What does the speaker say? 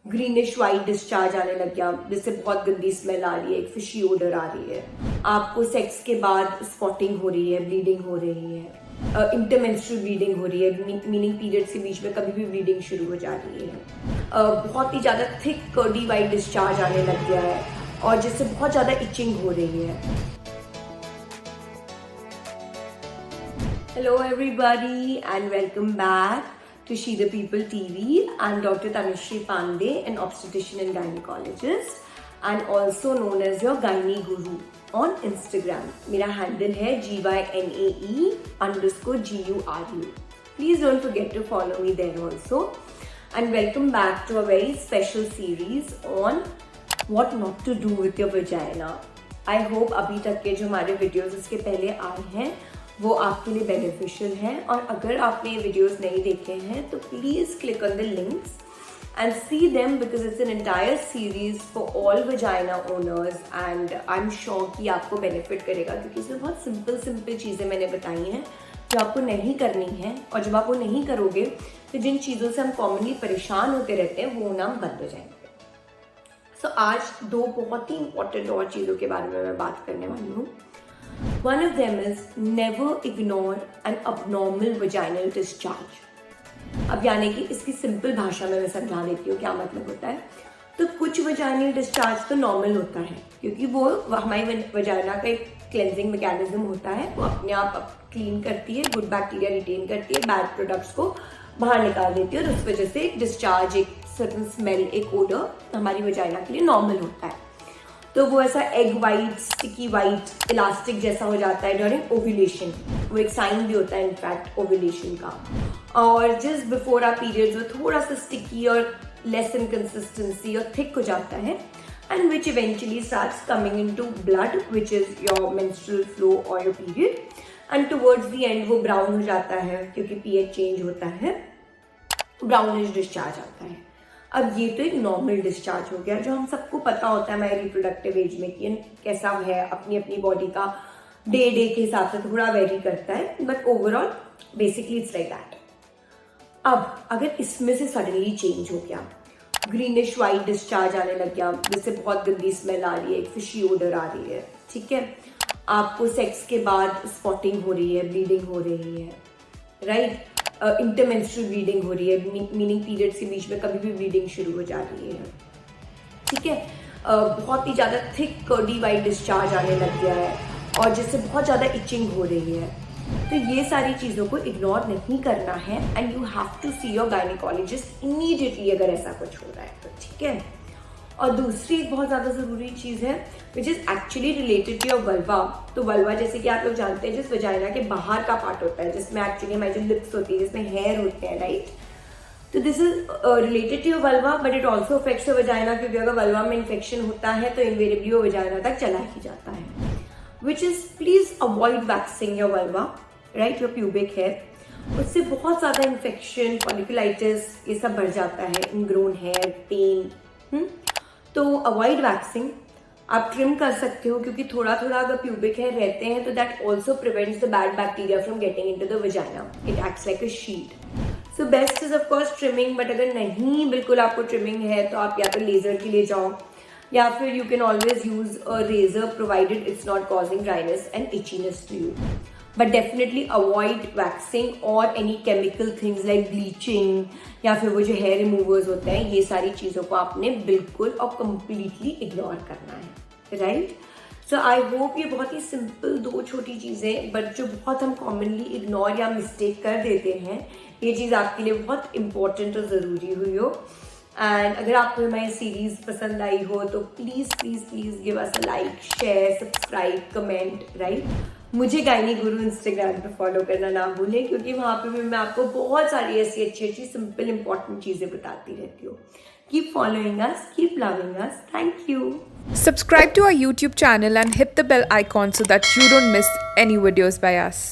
Greenish white discharge आने लग गया, जिससे बहुत गंदी स्मेल आ रही है, एक फिशी ओडर आ रही है, आपको सेक्स के बाद स्पॉटिंग हो रही है, ब्लीडिंग हो रही है, इंटरमेंस्ट्रुअल ब्लीडिंग हो रही है, मीनिंग पीरियड्स के बीच में कभी भी ब्लीडिंग शुरू हो जा रही है, बहुत ही ज़्यादा थिक कर्डी वाइट डिस्चार्ज आने लग गया है और जिससे बहुत ज़्यादा इचिंग हो रही है। Hello everybody and welcome back to She the People TV. I'm Dr. Tanushree Pandey, an obstetrician and gynecologist and also known as your Gynae Guru on Instagram. मेरा handle है GYNAE_GURU. Please don't forget to follow me there also. And welcome back to a very special series on what not to do with your vagina. I hope अभी तक के जो हमारे videos इसके पहले आए हैं वो आपके लिए बेनिफिशियल है, और अगर आपने ये वीडियोस नहीं देखे हैं तो please click on the links and see them because it's an entire series for all vagina owners and I am sure कि आपको बेनिफिट करेगा, क्योंकि इसमें बहुत सिंपल चीज़ें मैंने बताई हैं जो आपको नहीं करनी है, और जब आप वो नहीं करोगे तो जिन चीज़ों से हम कॉमनली परेशान होते रहते हैं वो नाम बंद हो जाएंगे। सो आज दो बहुत ही इंपॉर्टेंट और चीज़ों के बारे में मैं बात करने वाली हूँ। One of them is never ignore an abnormal vaginal discharge. अब यानी कि इसकी सिंपल भाषा में मैं समझा देती हूँ क्या मतलब होता है। तो कुछ वजाइनल डिस्चार्ज तो नॉर्मल होता है, क्योंकि वो हमारी वजाइना का एक क्लेंजिंग मैकेनिज्म होता है, वो अपने आप क्लीन करती है, गुड बैक्टीरिया रिटेन करती है, बैड प्रोडक्ट्स को बाहर निकाल देती है, और उस वजह से एक डिस्चार्ज, एक सर्टन स्मेल, एक ओडर हमारी वजाइना के लिए नॉर्मल होता है। तो वो ऐसा egg white, sticky white, elastic जैसा हो जाता है ड्यूरिंग ओव्यूलेशन। वो एक साइन भी होता है इनफैक्ट ओव्यूलेशन का। और जस्ट बिफोर आवर पीरियड्स वो थोड़ा सा स्टिकी और लेस इन कंसिस्टेंसी और थिक हो जाता है, and which eventually starts coming into blood which is your menstrual flow और your period, and towards the end वो ब्राउन हो जाता है क्योंकि पीएच चेंज होता है, ब्राउनिश डिस्चार्ज आता है। अब ये तो एक नॉर्मल डिस्चार्ज हो गया जो हम सबको पता होता है हमारे रिप्रोडक्टिव एज में कि कैसा है, अपनी अपनी बॉडी का डे के हिसाब से थोड़ा वेरी करता है, but overall basically it's like that. अब अगर इसमें से सडनली चेंज हो गया, ग्रीनिश वाइट डिस्चार्ज आने लग गया, जिससे बहुत गंदी स्मेल आ रही है, एक फिशी ओडर आ रही है, ठीक है, आपको सेक्स के बाद स्पॉटिंग हो रही है, ब्लीडिंग हो रही है, राइट, इंटरमेंस्ट्रुअल ब्लीडिंग हो रही है, मीनिंग पीरियड्स के बीच में कभी भी ब्लीडिंग शुरू हो जा रही है, ठीक है, बहुत ही ज़्यादा थिक कर्डी वाइट डिस्चार्ज आने लग गया है और जिससे बहुत ज़्यादा इचिंग हो रही है, तो ये सारी चीज़ों को इग्नोर नहीं करना है and you have to see your gynaecologist immediately अगर ऐसा कुछ हो रहा है तो, ठीक है। और दूसरी एक बहुत ज़्यादा ज़रूरी चीज़ है which is actually related to your vulva. तो वल्वा जैसे कि आप लोग जानते हैं जिस वजाइना के बाहर का पार्ट होता है, जिसमें एक्चुअली हमारी जो लिप्स होती है, जिसमें हेयर होते हैं, राइट। तो this is related to your vulva but it also affects your vagina, क्योंकि अगर वल्वा में इन्फेक्शन होता है तो इनवेरियबली वो वजाइना तक चला ही जाता है, which is please avoid waxing your vulva, right, your pubic hair. उससे बहुत ज़्यादा इन्फेक्शन, फॉलिकुलाइटिस, ये सब बढ़ जाता है, इनग्रोन हेयर, पेन। तो अवॉइड वैक्सिंग। आप ट्रिम कर सकते हो, क्योंकि थोड़ा थोड़ा अगर प्यूबिक हेयर रहते हैं तो that also prevents the bad bacteria from getting into the vagina, it acts like a sheet. So best is of course trimming, but अगर नहीं बिल्कुल आपको ट्रिमिंग है तो आप या तो लेजर के लिए जाओ, या फिर you can always use a razor provided it's not causing dryness and itchiness to you, but definitely avoid waxing और any chemical things like bleaching या फिर वो जो हेयर रिमूवर्स होते हैं, ये सारी चीज़ों को आपने बिल्कुल और कम्प्लीटली इग्नोर करना है, राइट। सो आई होप ये बहुत ही सिंपल दो छोटी चीज़ें, बट जो बहुत हम कॉमनली इग्नोर या मिस्टेक कर देते हैं, ये चीज़ आपके लिए बहुत इंपॉर्टेंट और ज़रूरी हुई हो। एंड अगर आपको हमारी सीरीज़ पसंद आई हो तो please please please give us a like, share, subscribe, comment, right. मुझे गायनी गुरु इंस्टाग्राम पे फॉलो करना ना भूलें, क्योंकि वहाँ पे भी मैं आपको बहुत सारी ऐसी अच्छी अच्छी सिंपल इंपॉर्टेंट चीज़ें बताती रहती हूँ। Keep following us, keep loving us, thank you. Subscribe to our YouTube channel and hit the bell icon so that you don't miss any videos by us.